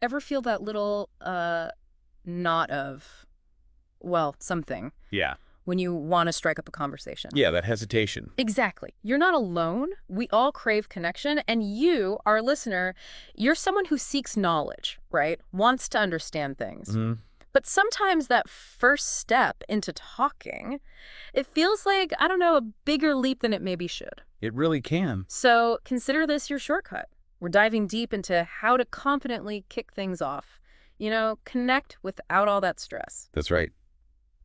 Ever feel that little, knot of, well, something Yeah. when you want to strike up a conversation? Yeah, that hesitation. Exactly. You're not alone. We all crave connection. And you, our listener, you're someone who seeks knowledge, right? Wants to understand things. Hmm. But sometimes that first step into talking, it feels like, I don't know, a bigger leap than it maybe should. It really can. So consider this your shortcut. We're diving deep into how to confidently kick things off. Connect without all that stress. That's right.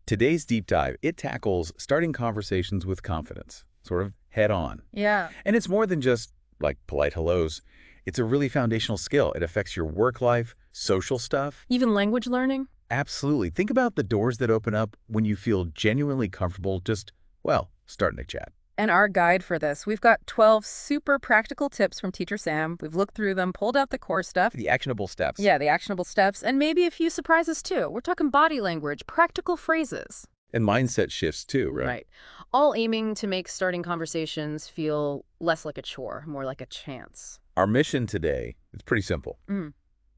Today's deep dive, it tackles starting conversations with confidence, sort of head on. Yeah. And it's more than just like polite hellos. It's a really foundational skill. It affects your work life, social stuff. Even language learning? Absolutely. Think about the doors that open up when you feel genuinely comfortable just, well, starting a chat. And our guide for this, we've got 12 super practical tips from Teacher Sam. We've looked through them, pulled out the core stuff. The actionable steps. Yeah, the actionable steps, and maybe a few surprises too. We're talking body language, practical phrases. And mindset shifts too, right? Right. All aiming to make starting conversations feel less like a chore, more like a chance. Our mission today is pretty simple.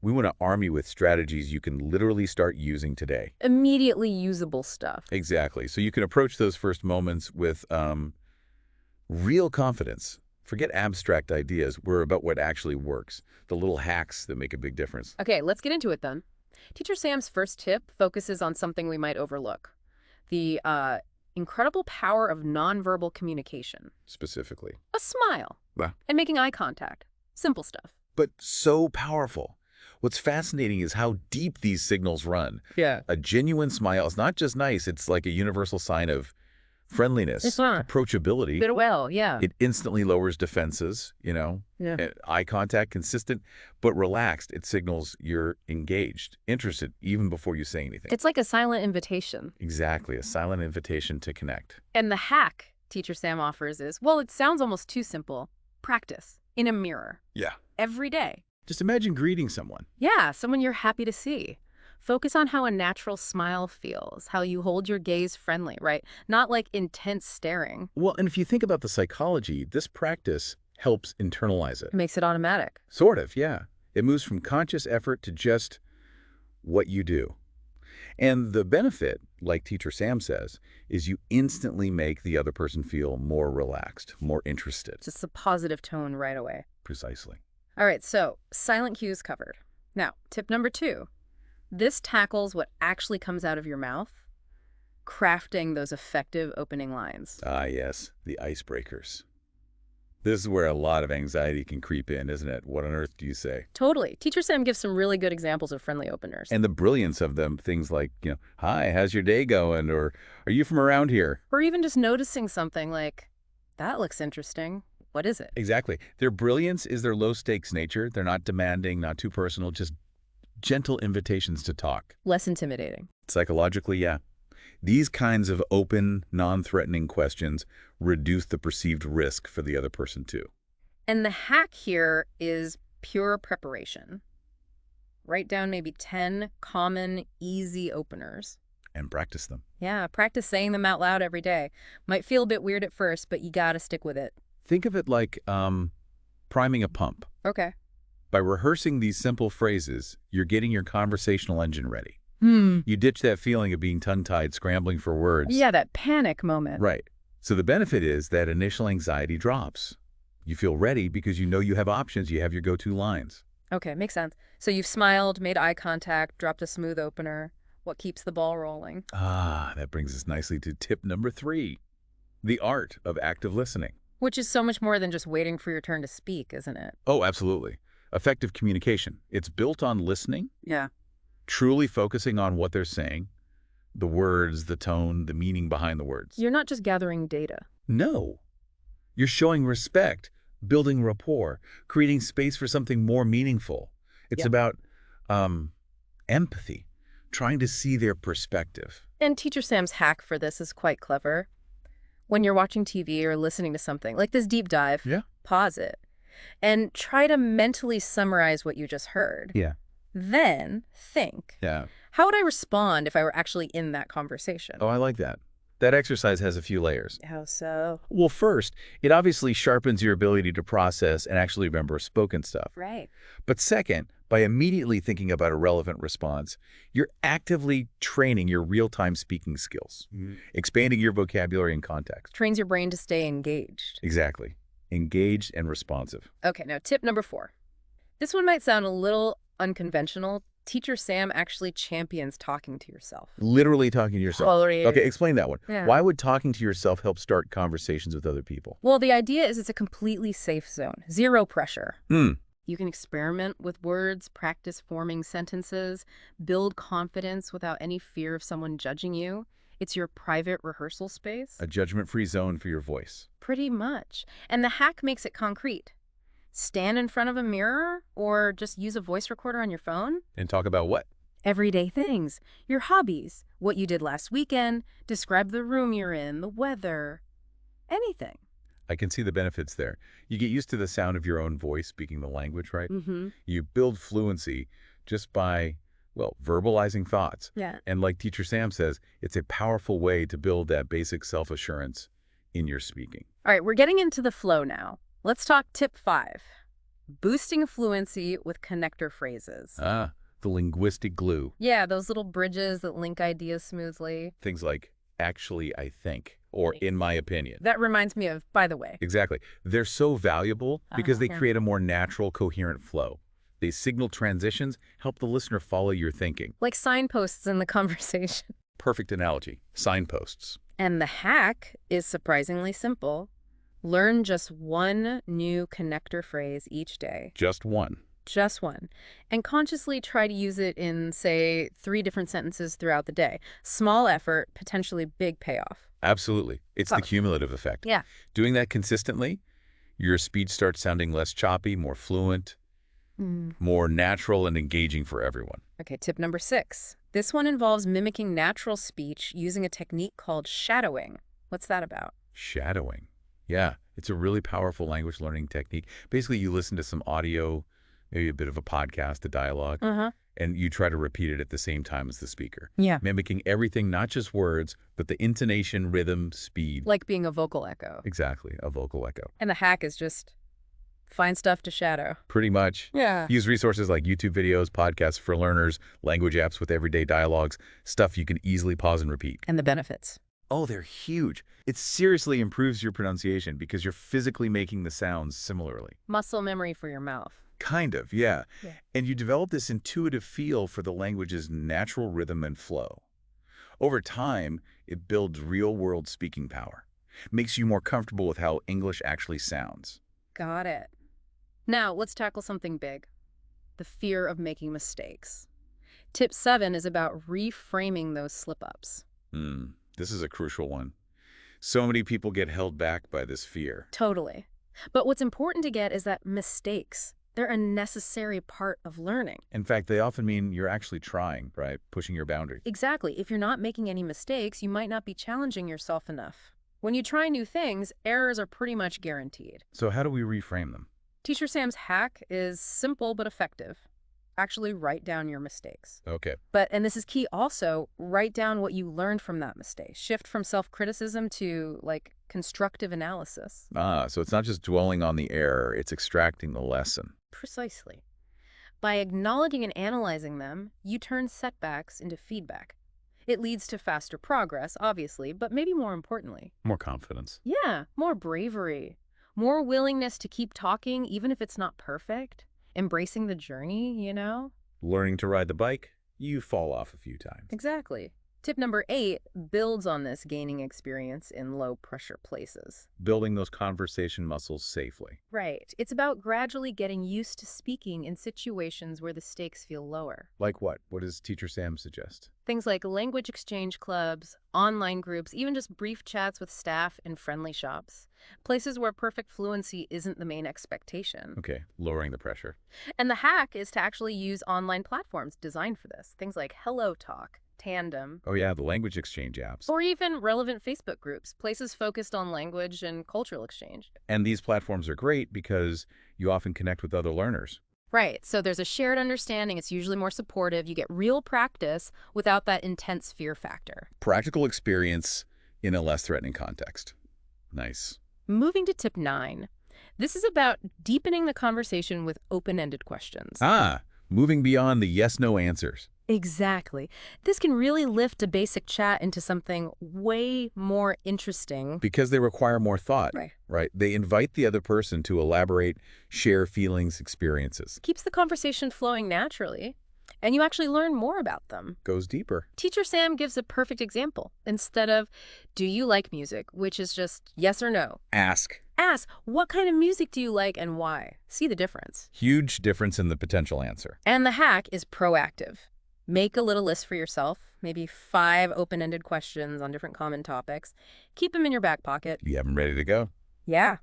We want to arm you with strategies you can literally start using today. Immediately usable stuff. Exactly. So you can approach those first moments with real confidence. Forget abstract ideas. We're about what actually works, the little hacks that make a big difference. Okay, let's get into it then. Teacher Sam's first tip focuses on something we might overlook. The incredible power of nonverbal communication. Specifically. A smile. Wow. And making eye contact. Simple stuff. But so powerful. What's fascinating is how deep these signals run. Yeah. A genuine smile is not just nice, it's like a universal sign of friendliness, It's not. approachability. Well, yeah. It instantly lowers defenses, Yeah. eye contact, consistent, but relaxed. It signals you're engaged, interested, even before you say anything. It's like a silent invitation. Exactly, a silent invitation to connect. And the hack Teacher Sam offers is, well, it sounds almost too simple. Practice in a mirror. Yeah. Every day. Just imagine greeting someone. Yeah, someone you're happy to see. Focus on how a natural smile feels, how you hold your gaze friendly, right? Not like intense staring. Well, and if you think about the psychology, this practice helps internalize it. It makes it automatic. Sort of, yeah. It moves from conscious effort to just what you do. And the benefit, like Teacher Sam says, is you instantly make the other person feel more relaxed, more interested. Just a positive tone right away. Precisely. All right, so silent cues covered. Now, tip number 2. This tackles what actually comes out of your mouth, crafting those effective opening lines. Ah, yes, the icebreakers. This is where a lot of anxiety can creep in, isn't it? What on earth do you say? Totally. Teacher Sam gives some really good examples of friendly openers. And the brilliance of them, things like, hi, how's your day going? Or are you from around here? Or even just noticing something like, that looks interesting. What is it? Exactly. Their brilliance is their low-stakes nature. They're not demanding, not too personal, just gentle invitations to talk. Less intimidating. Psychologically, yeah. These kinds of open, non-threatening questions reduce the perceived risk for the other person too. And the hack here is pure preparation. Write down maybe 10 common, easy openers. And practice them. Yeah, practice saying them out loud every day. Might feel a bit weird at first, but you gotta stick with it. Think of it like priming a pump. Okay. By rehearsing these simple phrases, you're getting your conversational engine ready. Hmm. You ditch that feeling of being tongue-tied, scrambling for words. Yeah, that panic moment. Right. So the benefit is that initial anxiety drops. You feel ready because you know you have options, you have your go-to lines. Okay, makes sense. So you've smiled, made eye contact, dropped a smooth opener. What keeps the ball rolling? Ah, that brings us nicely to tip number 3, the art of active listening. Which is so much more than just waiting for your turn to speak, isn't it? Oh, absolutely. Effective communication. It's built on listening, Yeah. truly focusing on what they're saying, the words, the tone, the meaning behind the words. You're not just gathering data. No. You're showing respect, building rapport, creating space for something more meaningful. It's Yeah. about empathy, trying to see their perspective. And Teacher Sam's hack for this is quite clever. When you're watching TV or listening to something, like this deep dive, Yeah. pause it and try to mentally summarize what you just heard. Yeah. Then think, Yeah. how would I respond if I were actually in that conversation? Oh, I like that. That exercise has a few layers. How so? Well, first, it obviously sharpens your ability to process and actually remember spoken stuff. Right. But second, by immediately thinking about a relevant response, you're actively training your real-time speaking skills, expanding your vocabulary and context. Trains your brain to stay engaged. Exactly. Engaged and responsive. Okay, now tip number 4. This one might sound a little unconventional. Teacher Sam actually champions talking to yourself. Literally talking to yourself. Oh, yeah. Okay, explain that one. Yeah. Why would talking to yourself help start conversations with other people? Well, the idea is it's a completely safe zone. Zero pressure. Hmm. You can experiment with words, practice forming sentences, build confidence without any fear of someone judging you. It's your private rehearsal space. A judgment-free zone for your voice. Pretty much. And the hack makes it concrete. Stand in front of a mirror or just use a voice recorder on your phone. And talk about what? Everyday things. Your hobbies. What you did last weekend. Describe the room you're in, the weather. Anything. I can see the benefits there. You get used to the sound of your own voice speaking the language, right? Mm-hmm. You build fluency just by, well, verbalizing thoughts. Yeah. And like Teacher Sam says, it's a powerful way to build that basic self-assurance in your speaking. All right, we're getting into the flow now. Let's talk tip 5. Boosting fluency with connector phrases. Ah, the linguistic glue. Yeah, those little bridges that link ideas smoothly. Things like, actually, I think, or in my opinion. That reminds me of, by the way. Exactly. They're so valuable because they Yeah. create a more natural, coherent flow. They signal transitions, help the listener follow your thinking. Like signposts in the conversation. Perfect analogy. Signposts. And the hack is surprisingly simple. Learn just one new connector phrase each day. Just one. Just one. And consciously try to use it in, say, 3 different sentences throughout the day. Small effort, potentially big payoff. Absolutely. It's the cumulative effect. Yeah. Doing that consistently, your speech starts sounding less choppy, more fluent, more natural and engaging for everyone. Okay, tip number 6. This one involves mimicking natural speech using a technique called shadowing. What's that about? Shadowing. Yeah, it's a really powerful language learning technique. Basically, you listen to some audio, maybe a bit of a podcast, a dialogue, and you try to repeat it at the same time as the speaker. Yeah. Mimicking everything, not just words, but the intonation, rhythm, speed. Like being a vocal echo. Exactly, a vocal echo. And the hack is just find stuff to shadow. Pretty much. Yeah. Use resources like YouTube videos, podcasts for learners, language apps with everyday dialogues, stuff you can easily pause and repeat. And the benefits. Oh, they're huge. It seriously improves your pronunciation because you're physically making the sounds similarly. Muscle memory for your mouth. Kind of, yeah. Yeah. And you develop this intuitive feel for the language's natural rhythm and flow. Over time, it builds real-world speaking power. Makes you more comfortable with how English actually sounds. Got it. Now, let's tackle something big. The fear of making mistakes. Tip 7 is about reframing those slip-ups. This is a crucial one. So many people get held back by this fear. Totally. But what's important to get is that mistakes, they're a necessary part of learning. In fact, they often mean you're actually trying, right? Pushing your boundary. Exactly. If you're not making any mistakes, you might not be challenging yourself enough. When you try new things, errors are pretty much guaranteed. So how do we reframe them? Teacher Sam's hack is simple but effective. Actually write down your mistakes. Okay. And this is key also, write down what you learned from that mistake. Shift from self-criticism to, constructive analysis. So it's not just dwelling on the error, it's extracting the lesson. Precisely. By acknowledging and analyzing them, you turn setbacks into feedback. It leads to faster progress, obviously, but maybe more importantly. More confidence. Yeah, more bravery. More willingness to keep talking even if it's not perfect. Embracing the journey, you know? Learning to ride the bike, you fall off a few times. Exactly. Tip number 8 builds on this gaining experience in low-pressure places. Building those conversation muscles safely. Right. It's about gradually getting used to speaking in situations where the stakes feel lower. Like what? What does Teacher Sam suggest? Things like language exchange clubs, online groups, even just brief chats with staff in friendly shops. Places where perfect fluency isn't the main expectation. Okay, lowering the pressure. And the hack is to actually use online platforms designed for this. Things like HelloTalk, Tandem. Oh yeah, the language exchange apps. Or even relevant Facebook groups, places focused on language and cultural exchange. And these platforms are great because you often connect with other learners. Right, so there's a shared understanding, it's usually more supportive, you get real practice without that intense fear factor. Practical experience in a less threatening context. Nice. Moving to tip 9. This is about deepening the conversation with open-ended questions. Ah, moving beyond the yes-no answers. Exactly. This can really lift a basic chat into something way more interesting. Because they require more thought, Right. right? They invite the other person to elaborate, share feelings, experiences. Keeps the conversation flowing naturally, and you actually learn more about them. Goes deeper. Teacher Sam gives a perfect example. Instead of, do you like music, which is just yes or no. Ask. Ask, what kind of music do you like and why? See the difference. Huge difference in the potential answer. And the hack is proactive. Make a little list for yourself, maybe 5 open-ended questions on different common topics. Keep them in your back pocket. You have them ready to go. Yeah.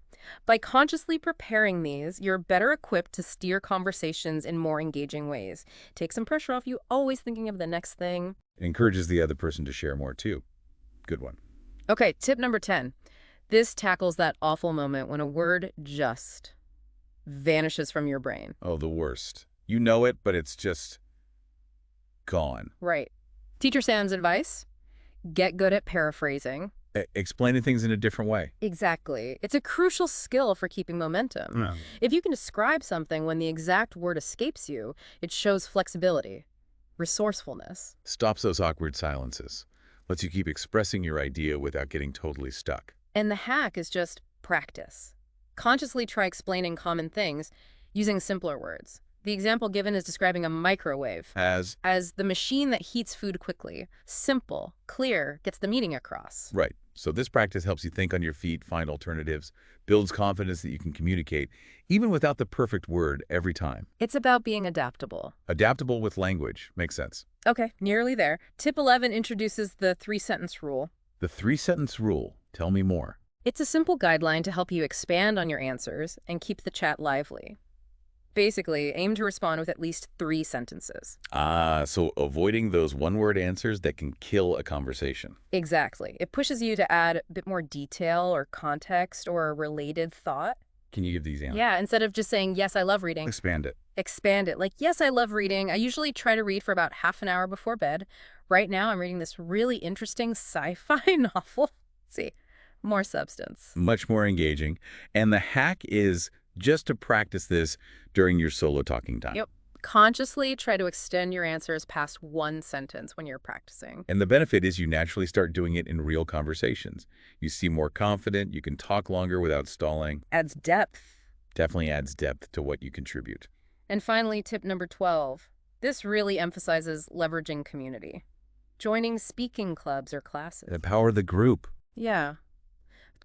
By consciously preparing these, you're better equipped to steer conversations in more engaging ways. Take some pressure off you, always thinking of the next thing. It encourages the other person to share more, too. Good one. Okay, tip number 10. This tackles that awful moment when a word just vanishes from your brain. Oh, the worst. You know it, but it's just gone. Right. Teacher Sam's advice? Get good at paraphrasing. Explaining things in a different way. Exactly. It's a crucial skill for keeping momentum. Yeah. If you can describe something when the exact word escapes you, it shows flexibility, resourcefulness. Stops those awkward silences. Lets you keep expressing your idea without getting totally stuck. And the hack is just practice. Consciously try explaining common things using simpler words. The example given is describing a microwave As the machine that heats food quickly. Simple, clear, gets the meaning across. right. So this practice helps you think on your feet, find alternatives, builds confidence that you can communicate, even without the perfect word every time. It's about being adaptable. Adaptable with language. Makes sense. Okay, nearly there. Tip 11 introduces the 3-sentence rule. The 3-sentence rule. Tell me more. It's a simple guideline to help you expand on your answers and keep the chat lively. Basically, aim to respond with at least 3 sentences. Ah, so avoiding those one-word answers that can kill a conversation. Exactly. It pushes you to add a bit more detail or context or a related thought. Can you give these answers? Yeah, instead of just saying, yes, I love reading, Expand it. expand it. Like, yes, I love reading. I usually try to read for about half an hour before bed. Right now, I'm reading this really interesting sci-fi novel. See, more substance. Much more engaging. And the hack is just to practice this during your solo talking time. Yep. Consciously try to extend your answers past 1 sentence when you're practicing. And the benefit is you naturally start doing it in real conversations. You seem more confident, you can talk longer without stalling. Adds depth. Definitely adds depth to what you contribute. And finally, tip number 12. This really emphasizes leveraging community. Joining speaking clubs or classes. Empower the group. Yeah.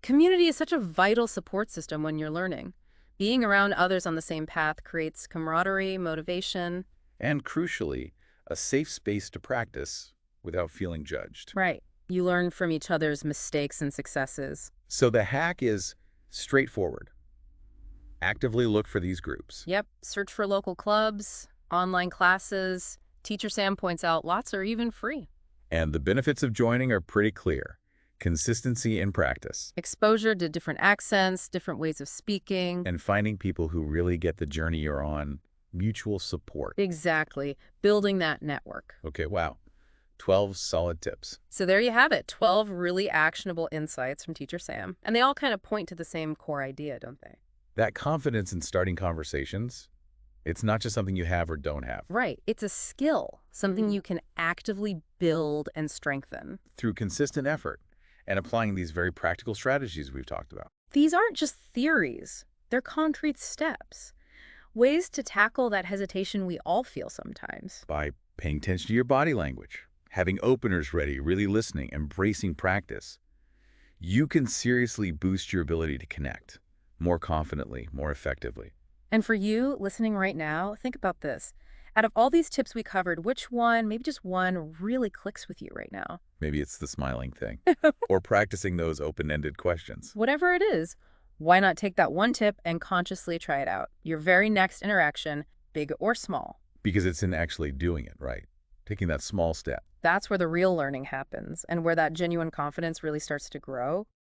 Community is such a vital support system when you're learning. Being around others on the same path creates camaraderie, motivation. And crucially, a safe space to practice without feeling judged. Right. You learn from each other's mistakes and successes. So the hack is straightforward. Actively look for these groups. Yep. Search for local clubs, online classes. Teacher Sam points out lots are even free. And the benefits of joining are pretty clear. Consistency in practice. Exposure to different accents, different ways of speaking. And finding people who really get the journey you're on. Mutual support. Exactly. Building that network. Okay, wow. 12 solid tips. So there you have it. 12 really actionable insights from Teacher Sam. And they all kind of point to the same core idea, don't they? That confidence in starting conversations, it's not just something you have or don't have. Right. It's a skill, something you can actively build and strengthen. Through consistent effort and applying these very practical strategies we've talked about. These aren't just theories. They're concrete steps. Ways to tackle that hesitation we all feel sometimes. By paying attention to your body language, having openers ready, really listening, embracing practice, you can seriously boost your ability to connect more confidently, more effectively. And for you listening right now, think about this. Out of all these tips we covered, which one, maybe just one, really clicks with you right now? Maybe it's the smiling thing or practicing those open-ended questions. Whatever it is, why not take that one tip and consciously try it out? Your very next interaction, big or small. Because it's in actually doing it, right? Taking that small step. That's where the real learning happens and where that genuine confidence really starts to grow.